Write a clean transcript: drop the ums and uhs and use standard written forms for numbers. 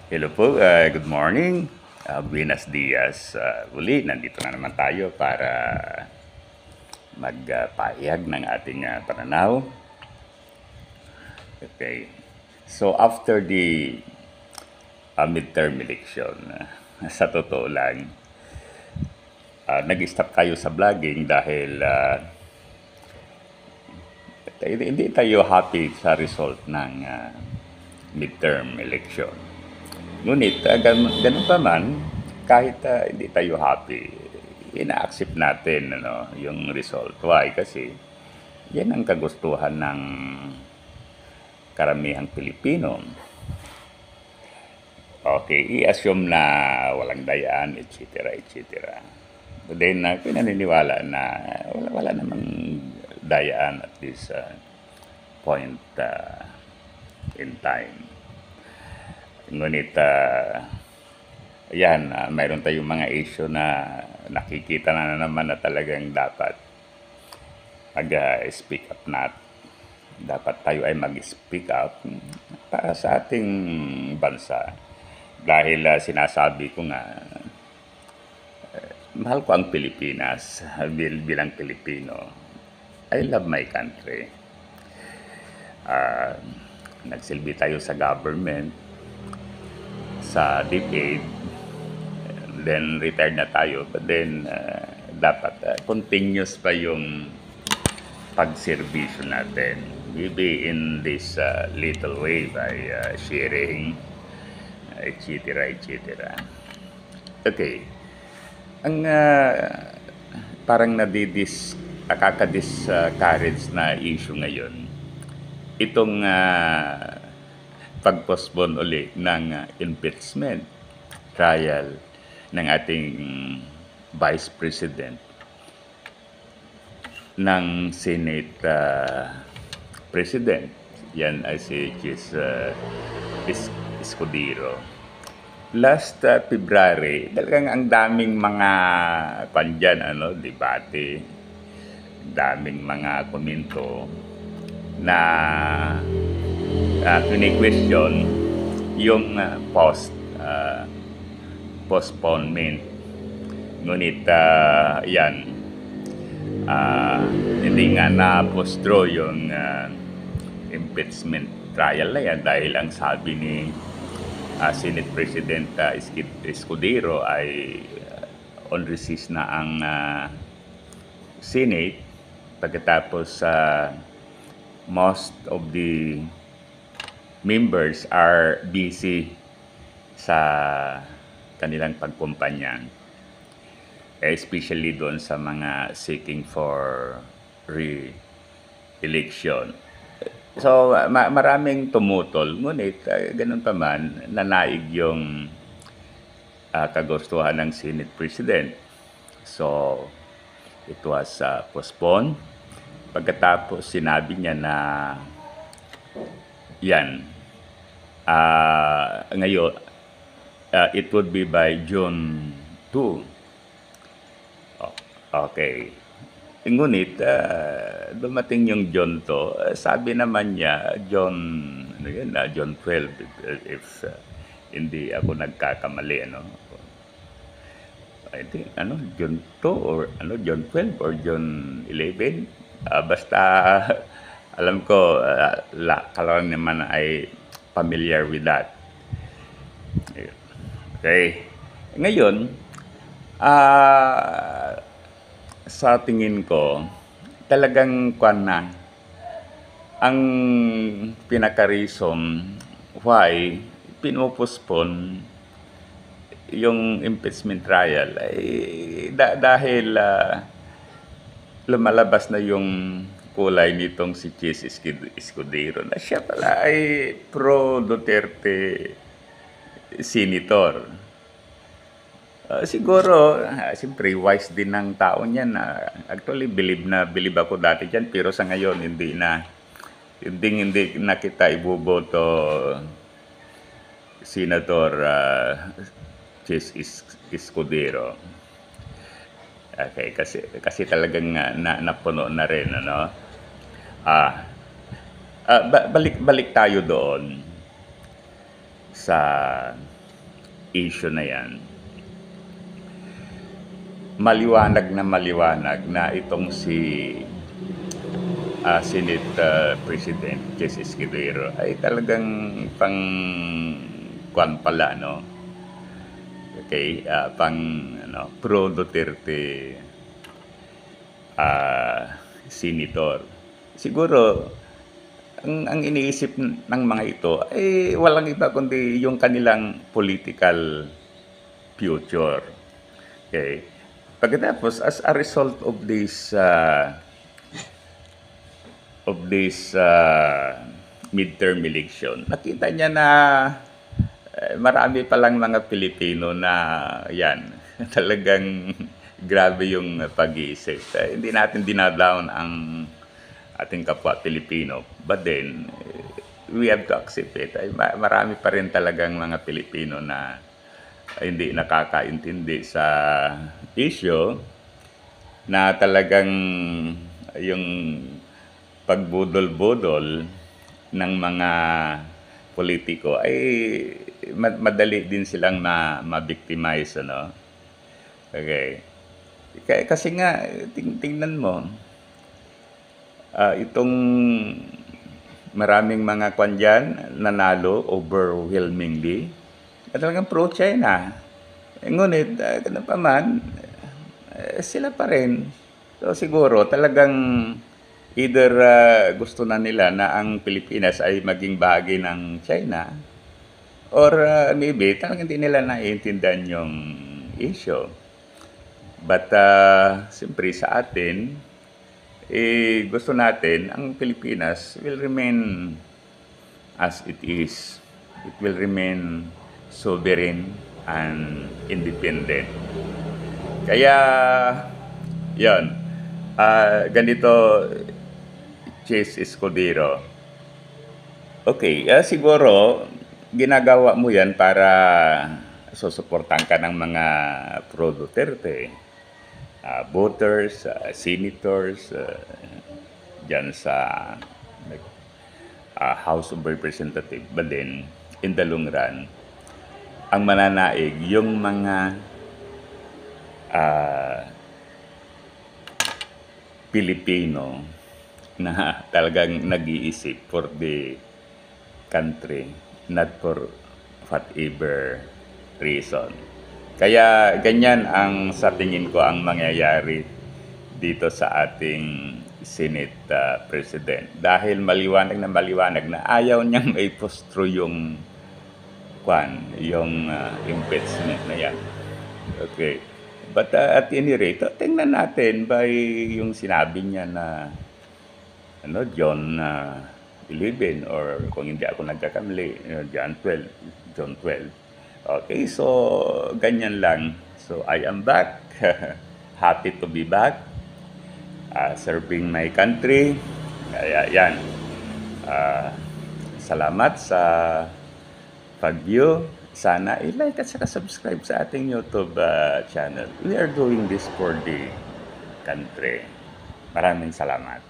Hello po, good morning. Buenos dias. Uli, nandito na naman tayo para magpahayag ng ating pananaw. Okay. So, after the midterm election, sa totoo lang, nag-stop tayo sa vlogging dahil hindi tayo happy sa result ng midterm election. Ngunit, ganun pa man, kahit hindi tayo happy, ina-accept natin yung result. Why? Kasi yan ang kagustuhan ng karamihang Pilipino. Okay, i-assume na walang dayaan, etc., etc. But then, pinaniniwala na wala namang dayaan at this point in time. Ngunit, mayroon tayong mga issue na nakikita na naman na talagang dapat mag-speak up na. Dapat tayo ay mag-speak up para sa ating bansa. Dahil sinasabi ko nga, mahal ko ang Pilipinas bilang Pilipino. I love my country. Nagsilbi tayo sa government, sa DepEd, then retired na tayo, but then dapat continuous pa yung pagserbisyo natin. Maybe in this little way by sharing, etc., etc. Okay. Ang parang nakaka-discourage na issue ngayon, itong pag-postpone uli ng impeachment trial ng ating Vice President, ng Senate President. Yan ay si Chis Escudero. Last February, talagang ang daming mga pandyan, debate, daming mga komento na kini-question yung postponement. Ngunit hindi nga na-postdraw yung impeachment trial na yan dahil ang sabi ni Senate President Escudero ay on recess na ang Senate pagkatapos most of the members are busy sa kanilang pagkumpanya, especially doon sa mga seeking for re-election. So, maraming tumutol, ngunit ganun pa man, nanaig yung kagustuhan ng Senate President. So, it was postponed. Pagkatapos, sinabi niya na yan, ngayon, it would be by June 2. Okay. Ngunit, dumating yung June 2, sabi naman niya, June 12, if hindi ako nagkakamali, I think, June 2 or June 12 or June 11. Basta, alam ko, kalang naman ay familiar with that. Okay. Ngayon, sa tingin ko, talagang ang pinaka-reason why pinopospone yung impeachment trial ay dahil lumalabas na yung kulay nitong si Chis Escudero na siya pala ay pro-Duterte senator. Siguro, siyempre, wise din ng tao niyan. Actually, believe ako dati dyan, pero sa ngayon, hindi na kita iboboto Senator Chis Escudero. Okay, kasi talagang napuno na rin, balik tayo doon sa issue na yan, maliwanag na itong si Senate President Jesse Escudero ay talagang pang kwan pala, no? Okay, pang pro Duterte senator. Siguro ang iniisip ng mga ito ay walang iba kundi yung kanilang political future. Okay. Pagkatapos, as a result of this midterm election, nakita niya na marami palang mga Pilipino na yan, talagang grabe yung pag-iisip. Hindi natin dinadown ang ating kapwa Pilipino. But then, we have to accept it. Marami pa rin talagang mga Pilipino na hindi nakakaintindi sa issue na talagang yung pagbudol-budol ng mga politiko ay madali din silang ma-victimize, ano? Okay. Kasi nga, tingnan mo, itong maraming mga kwan dyan, nanalo overwhelmingly, at talagang pro-China. Ngunit, ganun pa man, sila pa rin. So siguro, talagang either gusto na nila na ang Pilipinas ay maging bahagi ng China, or maybe talagang hindi nila naiintindihan yung issue. But siyempre sa atin, gusto natin ang Pilipinas will remain as it is. It will remain sovereign and independent. Kaya, yon, ganito, Chase Escudero. Okay, siguro, ginagawa mo yan para susuportahan ka ng mga pro-Duterte, voters, senators, dyan sa House of Representatives. But then, in the long run, ang mananaig, yung mga Pilipino na talagang nag-iisip for the country, not for whatever reason. Kaya ganyan ang sa tingin ko ang mangyayari dito sa ating Senate President. Dahil maliwanag na ayaw niyang maipostro yung impeachment na yan. Okay. But at any rate, tingnan natin by yung sinabi niya na John 11 or kung hindi ako nagkakamali, John 12. Okay, so ganyan lang. So I am back. Happy to be back. Serving my country. Kaya yan. Salamat sa pag-view. Sana i-like at saka subscribe sa ating YouTube channel. We are doing this for the country. Maraming salamat.